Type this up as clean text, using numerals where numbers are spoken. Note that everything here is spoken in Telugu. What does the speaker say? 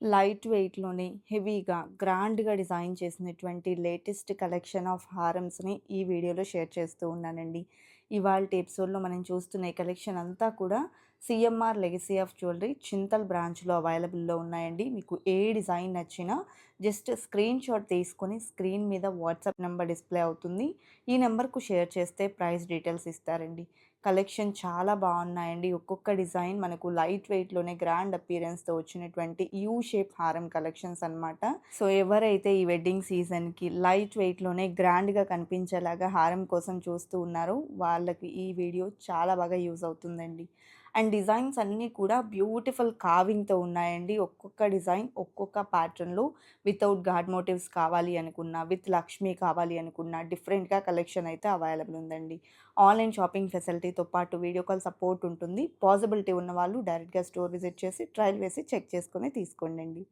లైట్ వెయిట్‌లోనే హెవీగా, గ్రాండ్‌గా డిజైన్ చేసినటువంటి లేటెస్ట్ కలెక్షన్ ఆఫ్ హారమ్స్‌ని ఈ వీడియోలో షేర్ చేస్తూ ఉన్నానండి. ఇవాల్టి ఎపిసోడ్‌లో మనం చూస్తున్న ఈ కలెక్షన్ అంతా కూడా CMR legacy of jewellery Chintal బ్రాంచ్‌లో అవైలబుల్‌లో ఉన్నాయండి. మీకు ఏ డిజైన్ నచ్చినా జస్ట్ స్క్రీన్ షాట్ తీసుకొని స్క్రీన్ మీద వాట్సాప్ నంబర్ డిస్‌ప్లే అవుతుంది. ఈ నంబర్‌కు షేర్ చేస్తే ప్రైస్ డీటెయిల్స్ ఇస్తారండి. కలెక్షన్ చాలా బాగున్నాయండి. ఒక్కొక్క డిజైన్ మనకు లైట్ వెయిట్‌లోనే గ్రాండ్ అపియరెన్స్‌తో వచ్చినటువంటి యూ షేప్ హారం కలెక్షన్స్ అన్నమాట. సో, ఎవరైతే ఈ వెడ్డింగ్ సీజన్‌కి లైట్ వెయిట్‌లోనే గ్రాండ్‌గా కనిపించేలాగా హారం కోసం చూస్తూ ఉన్నారో వాళ్ళకి ఈ వీడియో చాలా బాగా యూజ్ అవుతుందండి. అండ్ డిజైన్స్ అన్నీ కూడా బ్యూటిఫుల్ కార్వింగ్‌తో ఉన్నాయండి. ఒక్కొక్క డిజైన్ ఒక్కొక్క ప్యాటర్న్‌లో వితౌట్ గాడ్ మోటివ్స్ కావాలి అనుకున్నా, విత్ లక్ష్మి కావాలి అనుకున్నా డిఫరెంట్‌గా కలెక్షన్ అయితే అవైలబుల్ ఉందండి. ఆన్‌లైన్ షాపింగ్ ఫెసిలిటీతో పాటు వీడియో కాల్ సపోర్ట్ ఉంటుంది. పాజిబిలిటీ ఉన్నవాళ్ళు డైరెక్ట్‌గా స్టోర్ విజిట్ చేసి ట్రయల్ వేసి చెక్ చేసుకొని తీసుకోండండి.